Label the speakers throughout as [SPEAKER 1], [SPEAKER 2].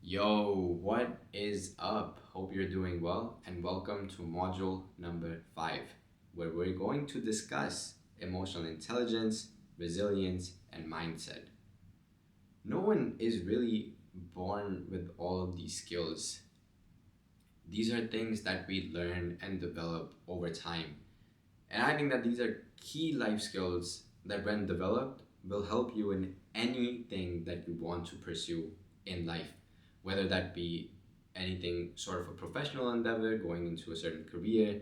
[SPEAKER 1] Yo, what is up? Hope you're doing well, and welcome to module number 5, where we're going to discuss emotional intelligence, resilience, and mindset. No one is really born with all of these skills. These are things that we learn and develop over time. And I think that these are key life skills that, when developed, will help you in anything that you want to pursue in life, whether that be anything sort of a professional endeavor, going into a certain career,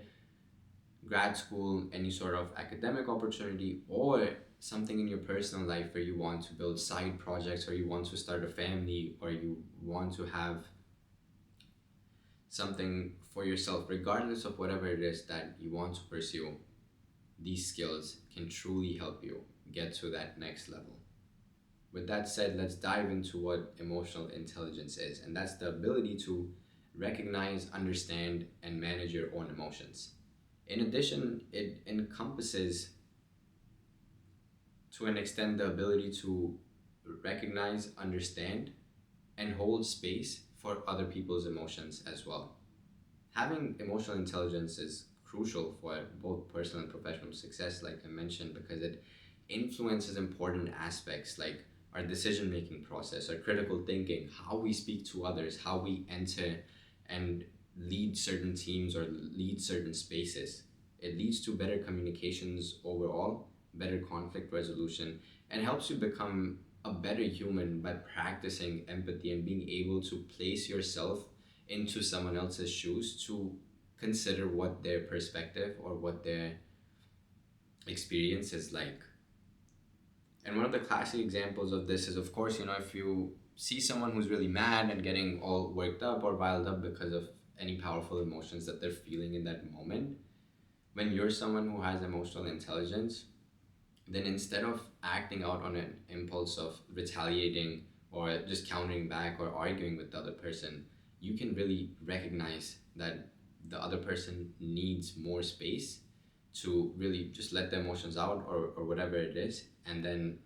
[SPEAKER 1] grad school, any sort of academic opportunity, or something in your personal life where you want to build side projects, or you want to start a family, or you want to have something for yourself, regardless of whatever it is that you want to pursue. These skills can truly help you get to that next level. With that said, let's dive into what emotional intelligence is, and that's the ability to recognize, understand, and manage your own emotions. In addition, it encompasses, to an extent, the ability to recognize, understand, and hold space for other people's emotions as well. Having emotional intelligence is crucial for both personal and professional success, like I mentioned, because it influences important aspects like our decision making process, our critical thinking, how we speak to others, how we enter and lead certain teams or lead certain spaces. It leads to better communications overall, better conflict resolution, and helps you become a better human by practicing empathy and being able to place yourself into someone else's shoes to consider what their perspective or what their experience is like. And one of the classic examples of this is, of course, if you see someone who's really mad and getting all worked up or riled up because of any powerful emotions that they're feeling in that moment, when you're someone who has emotional intelligence, then instead of acting out on an impulse of retaliating or just countering back or arguing with the other person, you can really recognize that the other person needs more space to really just let the emotions out, or whatever it is, and then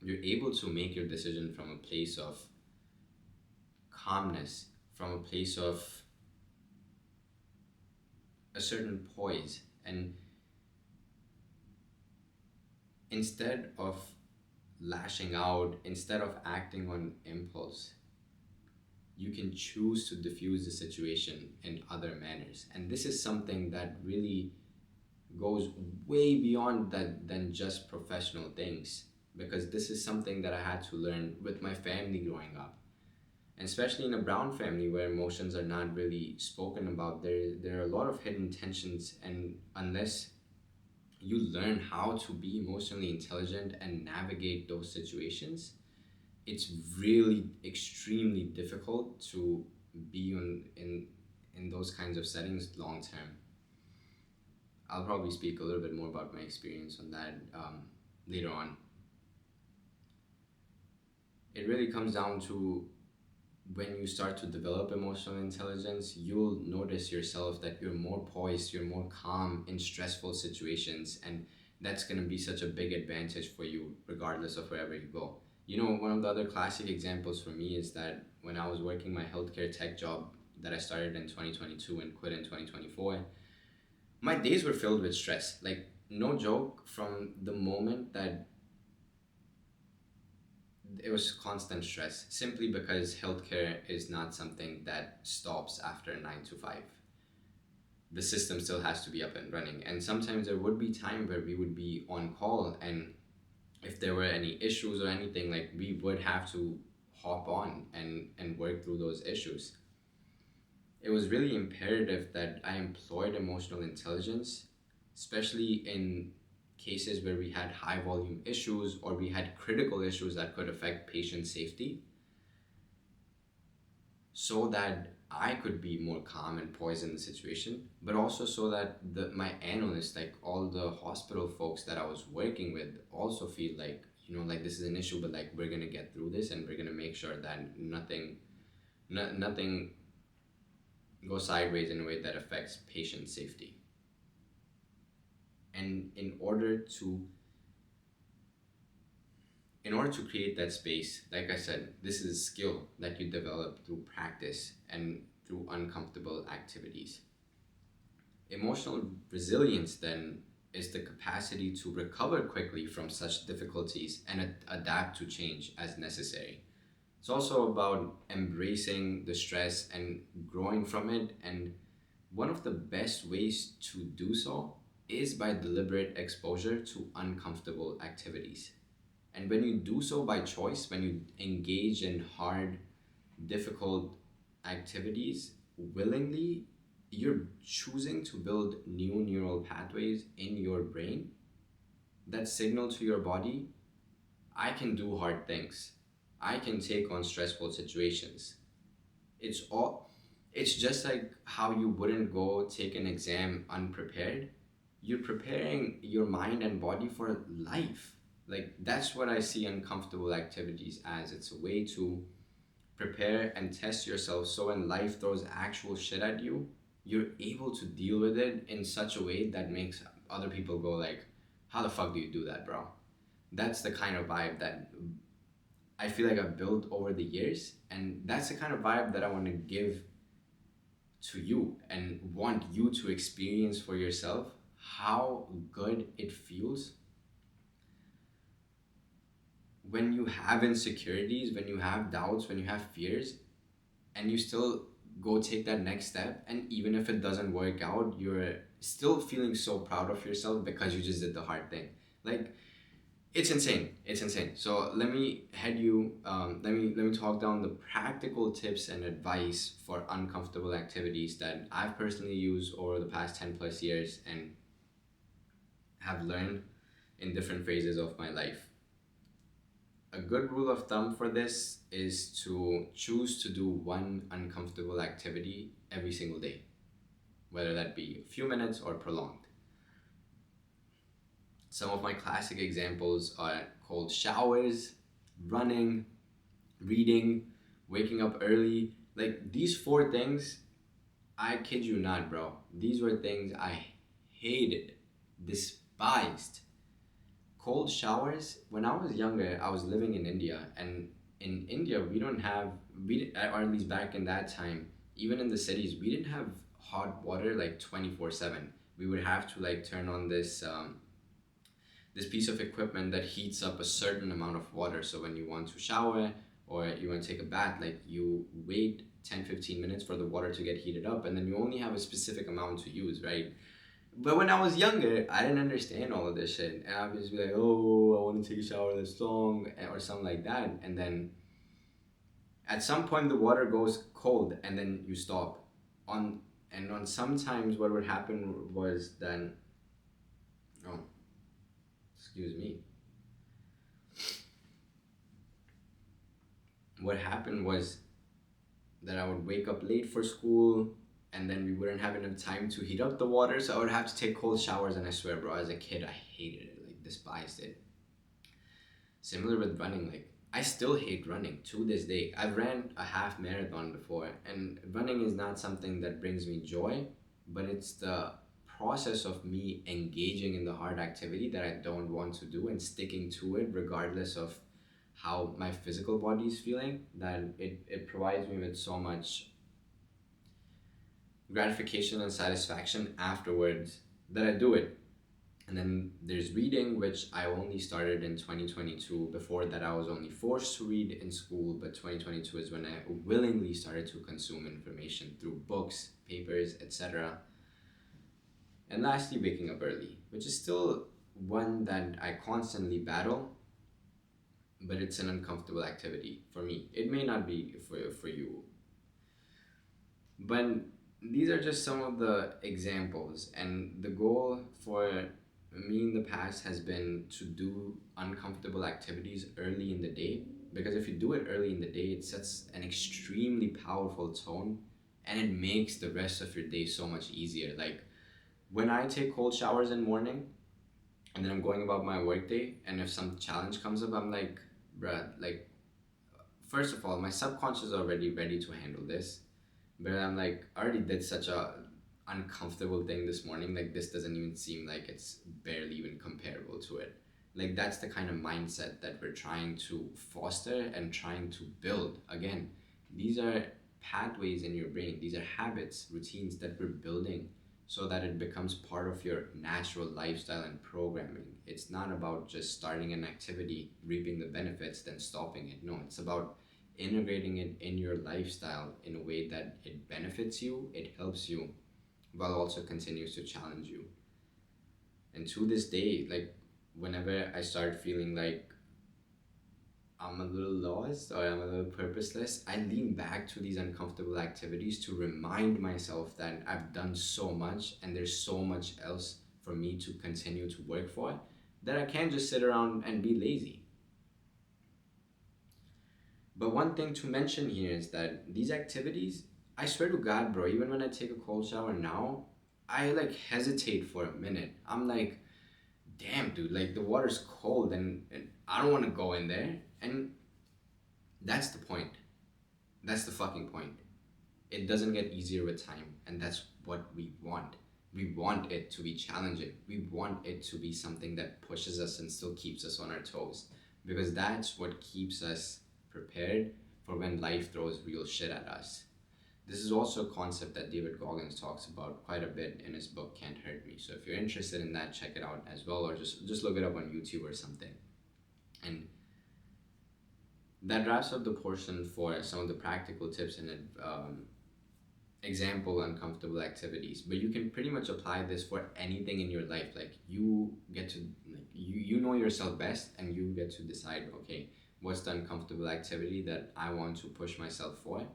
[SPEAKER 1] you're able to make your decision from a place of calmness, from a place of a certain poise, and instead of lashing out, instead of acting on impulse, you can choose to diffuse the situation in other manners. And this is something that really goes way beyond that than just professional things, because this is something that I had to learn with my family growing up, and especially in a brown family where emotions are not really spoken about. There are a lot of hidden tensions, and unless you learn how to be emotionally intelligent and navigate those situations, it's really extremely difficult to be in those kinds of settings long term. I'll probably speak a little bit more about my experience on that later on. It really comes down to, when you start to develop emotional intelligence, you'll notice yourself that you're more poised, you're more calm in stressful situations, and that's going to be such a big advantage for you regardless of wherever you go. One of the other classic examples for me is that when I was working my healthcare tech job that I started in 2022 and quit in 2024, my days were filled with stress. Like, no joke, from the moment that it was constant stress, simply because healthcare is not something that stops after 9 to 5. The system still has to be up and running. And sometimes there would be time where we would be on call, and if there were any issues or anything, like, we would have to hop on and work through those issues. It was really imperative that I employed emotional intelligence, especially in cases where we had high volume issues or we had critical issues that could affect patient safety, so that I could be more calm and poised in the situation, but also so that my analysts, like all the hospital folks that I was working with, also feel like, like, this is an issue, but like, we're gonna get through this, and we're gonna make sure that nothing goes sideways in a way that affects patient safety. And in order to In order to create that space, like I said, this is a skill that you develop through practice and through uncomfortable activities. Emotional resilience then is the capacity to recover quickly from such difficulties and adapt to change as necessary. It's also about embracing the stress and growing from it. And one of the best ways to do so is by deliberate exposure to uncomfortable activities. And when you do so by choice, when you engage in hard, difficult activities willingly, you're choosing to build new neural pathways in your brain that signal to your body, I can do hard things. I can take on stressful situations. It's all it's just like how you wouldn't go take an exam unprepared. You're preparing your mind and body for life. Like that's what I see uncomfortable activities as. It's a way to prepare and test yourself so when life throws actual shit at you, you're able to deal with it in such a way that makes other people go like, how the fuck do you do that, bro? That's the kind of vibe that I feel like I've built over the years, and that's the kind of vibe that I want to give to you and want you to experience for yourself how good it feels when you have insecurities, when you have doubts, when you have fears, and you still go take that next step. And even if it doesn't work out, you're still feeling so proud of yourself because you just did the hard thing. Like, it's insane. It's insane. So let me let me talk down the practical tips and advice for uncomfortable activities that I've personally used over the past 10 plus years and have learned in different phases of my life. A good rule of thumb for this is to choose to do one uncomfortable activity every single day, whether that be a few minutes or prolonged. Some of my classic examples are cold showers, running, reading, waking up early. Like these four things, I kid you not, bro. These were things I hated, despised. Cold showers. When I was younger, I was living in India, and in India, we don't have, or at least back in that time, even in the cities, we didn't have hot water like 24/7. We would have to like turn on this piece of equipment that heats up a certain amount of water. So when you want to shower or you want to take a bath, like you wait 10-15 minutes for the water to get heated up, and then you only have a specific amount to use, right? But when I was younger, I didn't understand all of this shit. And I would just be like, oh, I want to take a shower this long, or something like that. And then at some point, the water goes cold, and then you stop. On and on sometimes, what would happen was then, oh, excuse me. What happened was that I would wake up late for school, and then we wouldn't have enough time to heat up the water, so I would have to take cold showers. And I swear, bro, as a kid, I hated it, like despised it. Similar with running, like I still hate running to this day. I've ran a half marathon before, and running is not something that brings me joy, but it's the process of me engaging in the hard activity that I don't want to do and sticking to it regardless of how my physical body is feeling, that it provides me with so much gratification and satisfaction afterwards that I do it. And then there's reading, which I only started in 2022. Before that, I was only forced to read in school, but 2022 is when I willingly started to consume information through books, papers, etc. And lastly, waking up early, which is still one that I constantly battle, but it's an uncomfortable activity for me. It may not be for you, but these are just some of the examples. And the goal for me in the past has been to do uncomfortable activities early in the day, because if you do it early in the day, it sets an extremely powerful tone and it makes the rest of your day so much easier. Like when I take cold showers in the morning and then I'm going about my workday, and if some challenge comes up, I'm like, bruh, like, first of all, my subconscious is already ready to handle this. But I'm like, I already did such a uncomfortable thing this morning. Like, this doesn't even seem like it's barely even comparable to it. Like that's the kind of mindset that we're trying to foster and trying to build. Again, these are pathways in your brain, these are habits, routines that we're building so that it becomes part of your natural lifestyle and programming. It's not about just starting an activity, reaping the benefits, then stopping it. No, it's about integrating it in your lifestyle in a way that it benefits you, it helps you, while also continues to challenge you. And to this day, like whenever I start feeling like I'm a little lost or I'm a little purposeless, I lean back to these uncomfortable activities to remind myself that I've done so much and there's so much else for me to continue to work for, that I can't just sit around and be lazy. But one thing to mention here is that these activities, I swear to God, bro, even when I take a cold shower now, I like hesitate for a minute. I'm like, damn, dude, like the water's cold and I don't want to go in there. And that's the point. That's the fucking point. It doesn't get easier with time, and that's what we want. We want it to be challenging. We want it to be something that pushes us and still keeps us on our toes, because that's what keeps us prepared for when life throws real shit at us. This is also a concept that David Goggins talks about quite a bit in his book Can't Hurt Me. So if you're interested in that, check it out as well, or just look it up on YouTube or something. And that wraps up the portion for some of the practical tips and example uncomfortable activities. But you can pretty much apply this for anything in your life. Like you get to you know yourself best, and you get to decide, okay, what's the uncomfortable activity that I want to push myself for.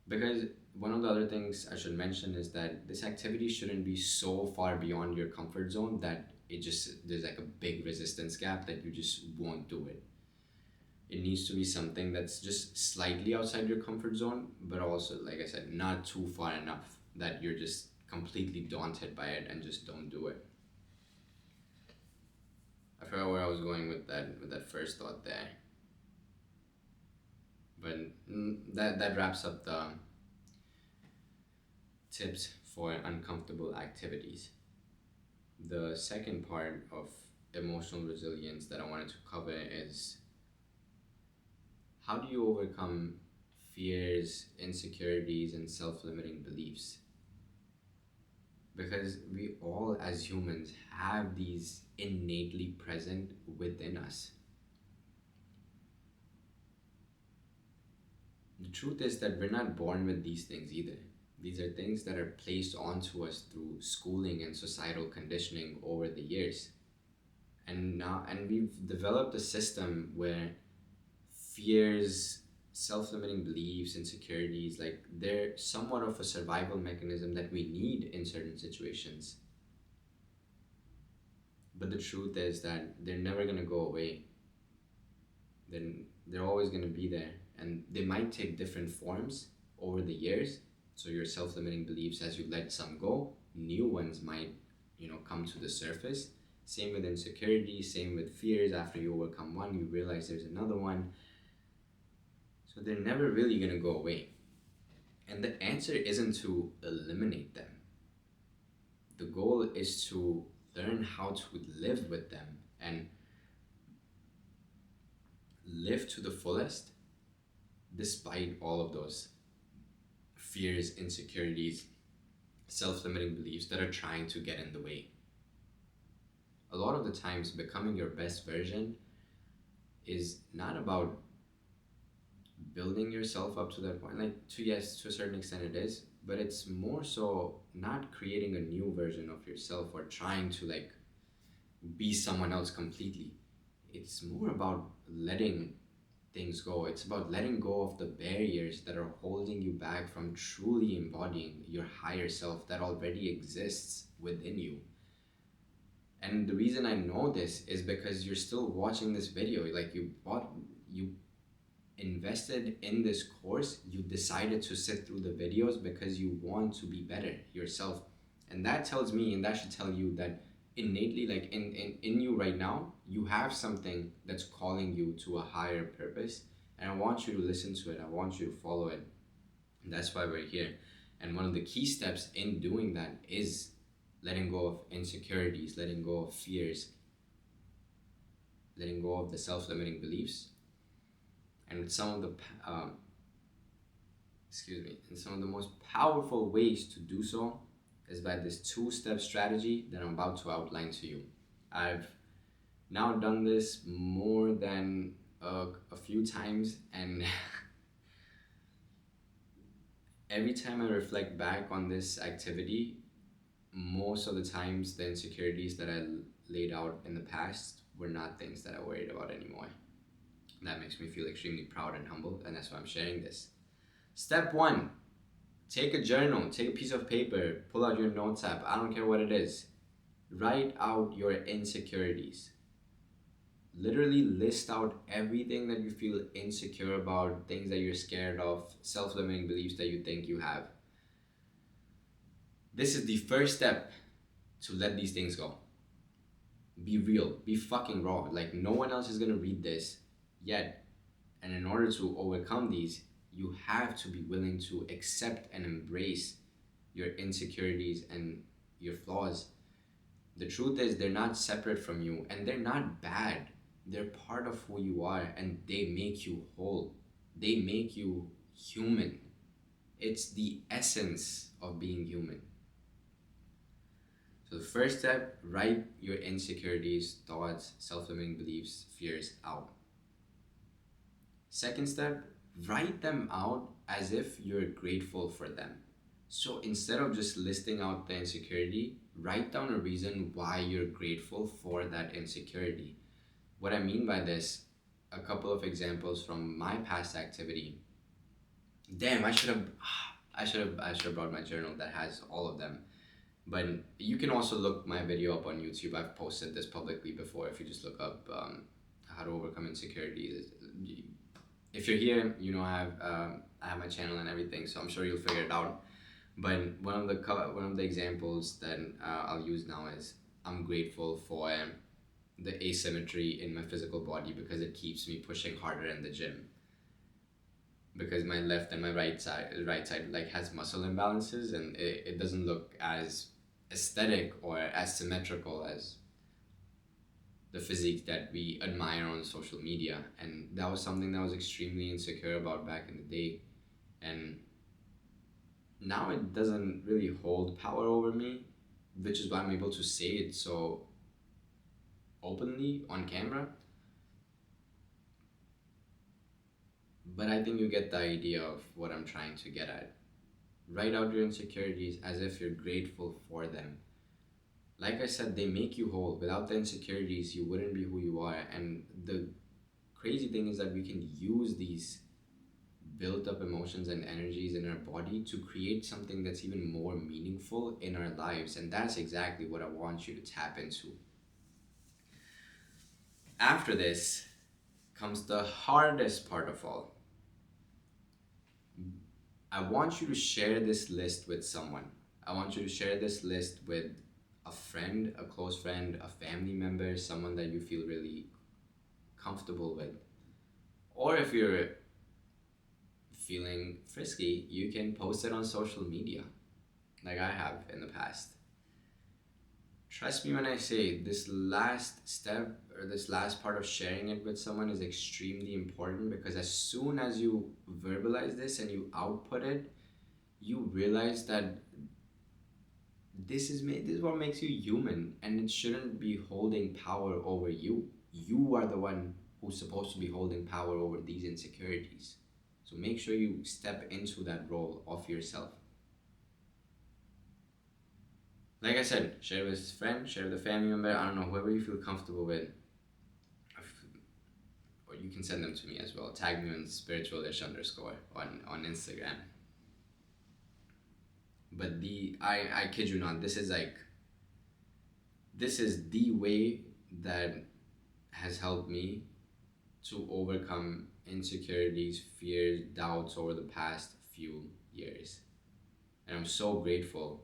[SPEAKER 1] Because one of the other things I should mention is that this activity shouldn't be so far beyond your comfort zone that there's like a big resistance gap that you just won't do it. It needs to be something that's just slightly outside your comfort zone, but also, like I said, not too far enough that you're just completely daunted by it and just don't do it. I forgot where I was going with that first thought there. But that wraps up the tips for uncomfortable activities. The second part of emotional resilience that I wanted to cover is, how do you overcome fears, insecurities, and self-limiting beliefs? Because we all as humans have these innately present within us. The truth is that we're not born with these things either. These are things that are placed onto us through schooling and societal conditioning over the years. And we've developed a system where fears, self-limiting beliefs, insecurities, like they're somewhat of a survival mechanism that we need in certain situations. But the truth is that they're never going to go away. Then they're always going to be there, and they might take different forms over the years. So your self-limiting beliefs, as you let some go, new ones might, come to the surface. Same with insecurity, same with fears. After you overcome one, you realize there's another one. So they're never really going to go away. And the answer isn't to eliminate them. The goal is to learn how to live with them and live to the fullest despite all of those fears, insecurities, self-limiting beliefs that are trying to get in the way. A lot of the times, becoming your best version is not about building yourself up to that point. Yes, to a certain extent it is, but it's more so not creating a new version of yourself or trying to be someone else completely. It's more about letting things go. It's about letting go of the barriers that are holding you back from truly embodying your higher self that already exists within you. And the reason I know this is because you're still watching this video. You invested in this course, you decided to sit through the videos because you want to be better yourself. And that tells me, and that should tell you, that innately, in you right now, you have something that's calling you to a higher purpose, and I want you to listen to it. I want you to follow it. And that's why we're here. And one of the key steps in doing that is letting go of insecurities, letting go of fears, letting go of the self-limiting beliefs. And with some of the and some of the most powerful ways to do so is by this two-step strategy that I'm about to outline to you. I've now done this more than a few times, and every time I reflect back on this activity, most of the times the insecurities that I laid out in the past were not things that I worried about anymore. That makes me feel extremely proud and humbled, and that's why I'm sharing this. Step one, take a journal, take a piece of paper, pull out your notes app, I don't care what it is. Write out your insecurities. Literally list out everything that you feel insecure about, things that you're scared of, self-limiting beliefs that you think you have. This is the first step to let these things go. Be real, be fucking raw. Like, no one else is gonna read this yet. And in order to overcome these, you have to be willing to accept and embrace your insecurities and your flaws. The truth is, they're not separate from you, and they're not bad. They're part of who you are, and they make you whole. They make you human. It's the essence of being human. So the first step, write your insecurities, thoughts, self-limiting beliefs, fears out. Second step, write them out as if you're grateful for them. So instead of just listing out the insecurity, write down a reason why you're grateful for that insecurity. What I mean by this, a couple of examples from my past activity. Damn, I should have brought my journal that has all of them. But you can also look my video up on YouTube. I've posted this publicly before. If you just look up how to overcome insecurities. If you're here, you know I have my channel and everything, so I'm sure you'll figure it out. But one of the examples that I'll use now is I'm grateful for the asymmetry in my physical body because it keeps me pushing harder in the gym. Because my left and my right side like has muscle imbalances, and it doesn't look as aesthetic or as symmetrical as the physique that we admire on social media. And that was something that I was extremely insecure about back in the day, and now it doesn't really hold power over me, which is why I'm able to say it so openly on camera. But I think you get the idea of what I'm trying to get at. Write out your insecurities as if you're grateful for them. Like I said, they make you whole. Without the insecurities, you wouldn't be who you are. And the crazy thing is that we can use these built up emotions and energies in our body to create something that's even more meaningful in our lives. And that's exactly what I want you to tap into. After this comes the hardest part of all. I want you to share this list with someone. I want you to share this list with a friend, a close friend, a family member, someone that you feel really comfortable with. Or if you're feeling frisky, you can post it on social media, like I have in the past. Trust me when I say this last step or this last part of sharing it with someone is extremely important, because as soon as you verbalize this and you output it, you realize that this is what makes you human, and it shouldn't be holding power over you. You are the one who's supposed to be holding power over these insecurities. So make sure you step into that role of yourself. Like I said, share with a friend, share with a family member, I don't know, whoever you feel comfortable with. Or you can send them to me as well. Tag me on spiritualish_ on Instagram. But I kid you not, this is the way that has helped me to overcome insecurities, fears, doubts over the past few years. And I'm so grateful.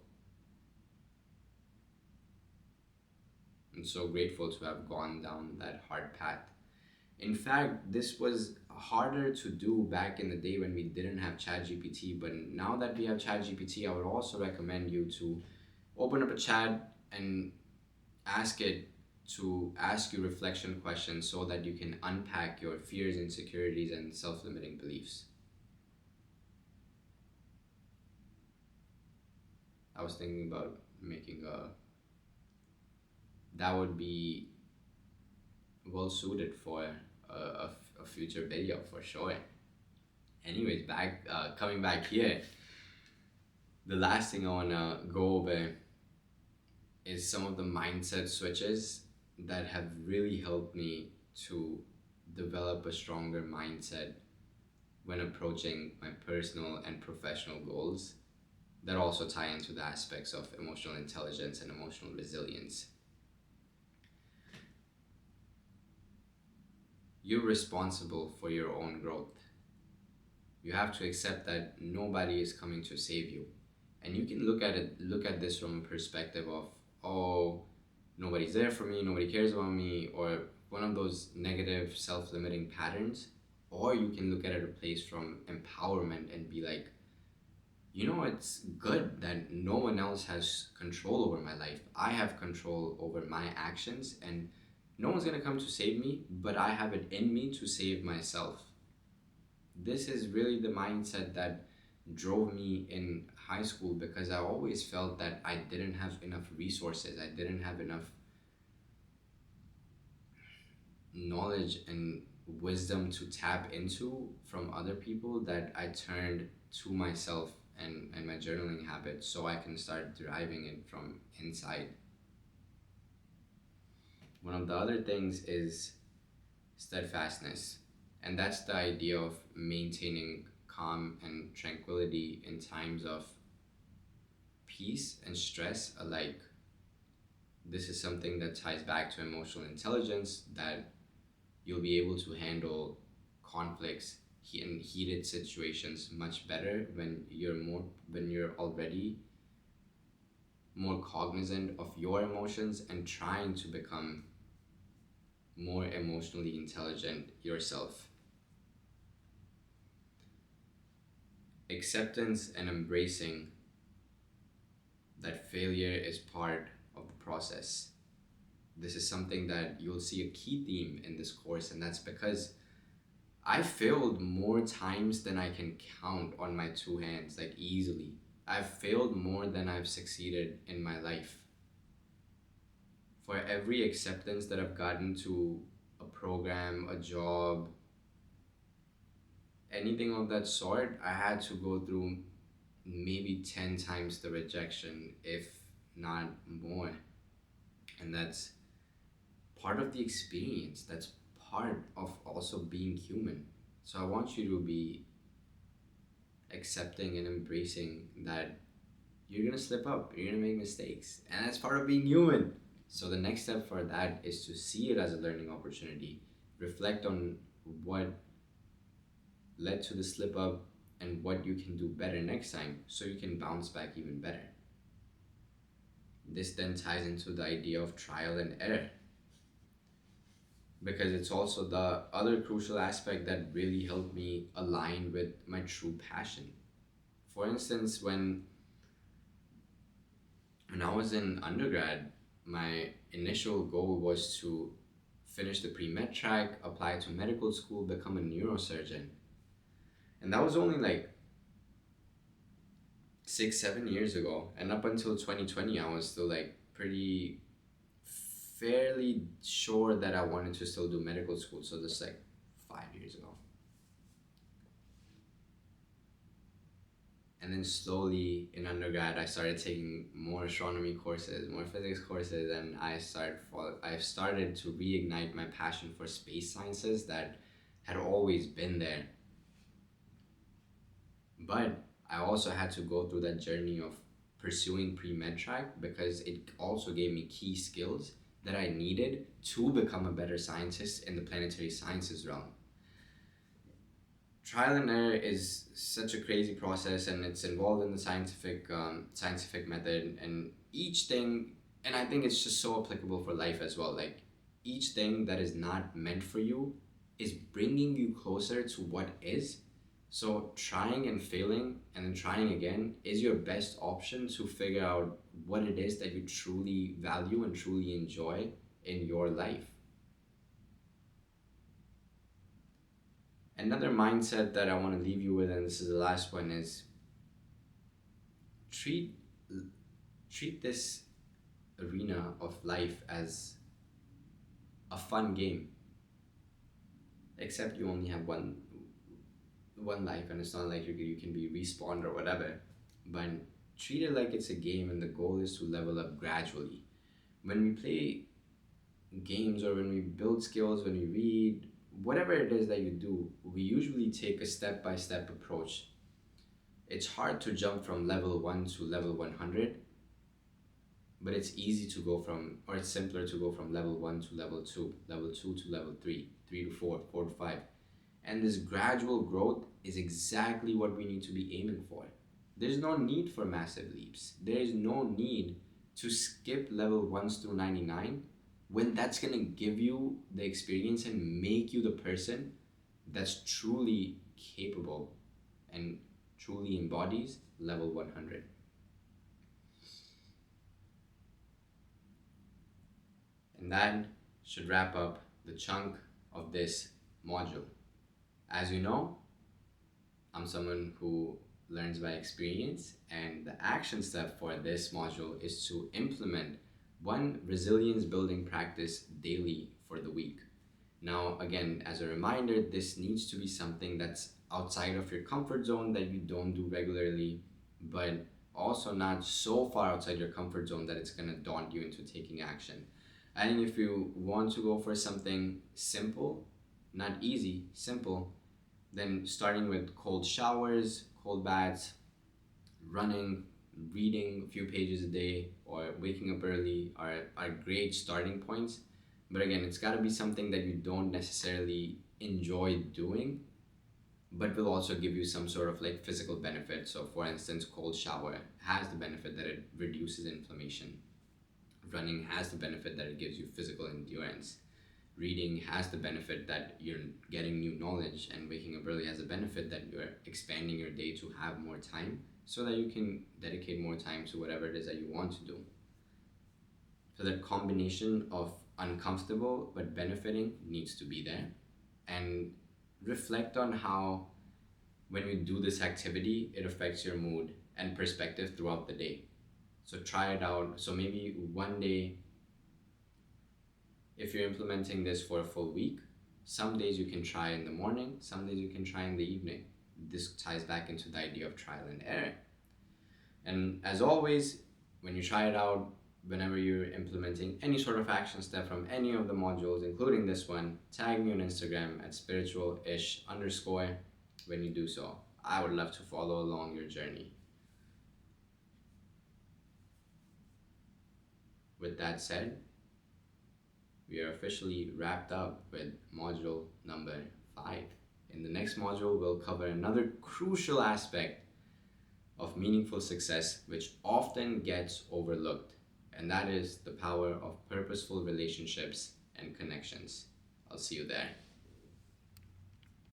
[SPEAKER 1] I'm so grateful to have gone down that hard path. In fact, this was harder to do back in the day when we didn't have ChatGPT, but now that we have ChatGPT, I would also recommend you to open up a chat and ask it to ask you reflection questions so that you can unpack your fears, insecurities, and self limiting beliefs. I was thinking about making a that would be well suited for a future video for sure. Anyways, back coming back here, the last thing I wanna go over is some of the mindset switches that have really helped me to develop a stronger mindset when approaching my personal and professional goals that also tie into the aspects of emotional intelligence and emotional resilience. You're responsible for your own growth. You have to accept that nobody is coming to save you. And you can look at this from a perspective of, oh, nobody's there for me, nobody cares about me, or one of those negative self-limiting patterns. Or you can look at it a place from empowerment and be like, you know, it's good that no one else has control over my life. I have control over my actions, and no one's gonna come to save me, but I have it in me to save myself. This is really the mindset that drove me in high school, because I always felt that I didn't have enough resources, I didn't have enough knowledge and wisdom to tap into from other people, that I turned to myself and my journaling habit so I can start deriving it from inside. One of the other things is steadfastness, and that's the idea of maintaining calm and tranquility in times of peace and stress alike. This is something that ties back to emotional intelligence, that you'll be able to handle conflicts in heated situations much better when you're already more cognizant of your emotions and trying to become more emotionally intelligent yourself. Acceptance and embracing that failure is part of the process. This is something that you'll see a key theme in this course, and that's because I failed more times than I can count on my two hands, like easily. I've failed more than I've succeeded in my life. For every acceptance that I've gotten to a program, a job, anything of that sort, I had to go through maybe 10 times the rejection, if not more. And that's part of the experience. That's part of also being human. So I want you to be accepting and embracing that you're gonna slip up, you're gonna make mistakes, and that's part of being human. So the next step for that is to see it as a learning opportunity, reflect on what led to the slip up and what you can do better next time so you can bounce back even better. This then ties into the idea of trial and error, because it's also the other crucial aspect that really helped me align with my true passion. For instance, when I was in undergrad, my initial goal was to finish the pre-med track, apply to medical school, become a neurosurgeon. And that was only like 6, 7 years ago. And up until 2020, I was still like fairly sure that I wanted to still do medical school. So this like 5 years ago. And then slowly in undergrad, I started taking more astronomy courses, more physics courses, and I started to reignite my passion for space sciences that had always been there. But I also had to go through that journey of pursuing pre-med track, because it also gave me key skills that I needed to become a better scientist in the planetary sciences realm. Trial and error is such a crazy process, and it's involved in the scientific method, and each thing, and I think it's just so applicable for life as well. Like, each thing that is not meant for you is bringing you closer to what is. So trying and failing and then trying again is your best option to figure out what it is that you truly value and truly enjoy, in your life. Another mindset that I want to leave you with, and this is the last one, is treat treat this arena of life as a fun game. Except you only have one life, and it's not like you can be respawned or whatever. But treat it like it's a game, and the goal is to level up gradually. When we play games, or when we build skills, when we read, whatever it is that you do, we usually take a step by step approach. It's hard to jump from level 1 to level 100, but it's easy to go from, or it's simpler to go from level 1 to level 2, level 2 to level 3, 3 to 4, 4 to 5. And this gradual growth is exactly what we need to be aiming for. There's no need for massive leaps. There is no need to skip level 1s through 99, when that's going to give you the experience and make you the person that's truly capable and truly embodies level 100. And that should wrap up the chunk of this module. As you know, I'm someone who learns by experience, and the action step for this module is to implement one resilience building practice daily for the week. Now, again, as a reminder, this needs to be something that's outside of your comfort zone, that you don't do regularly, but also not so far outside your comfort zone that it's going to daunt you into taking action. I think if you want to go for something simple, not easy, simple, then starting with cold showers, cold baths, running, reading a few pages a day, or waking up early are great starting points. But again, it's got to be something that you don't necessarily enjoy doing, but will also give you some sort of like physical benefit. So for instance, cold shower has the benefit that it reduces inflammation. Running has the benefit that it gives you physical endurance. Reading has the benefit that you're getting new knowledge, and waking up early has the benefit that you're expanding your day to have more time so that you can dedicate more time to whatever it is that you want to do. So that combination of uncomfortable but benefiting needs to be there. And reflect on how, when you do this activity, it affects your mood and perspective throughout the day. So try it out. So maybe one day, if you're implementing this for a full week, some days you can try in the morning, some days you can try in the evening. This ties back into the idea of trial and error. And as always, when you try it out, whenever you're implementing any sort of action step from any of the modules, including this one, tag me on Instagram at spiritual-ish_ when you do so. I would love to follow along your journey. With that said, we are officially wrapped up with module number 5. In the next module, we'll cover another crucial aspect of meaningful success, which often gets overlooked, and that is the power of purposeful relationships and connections. I'll see you there.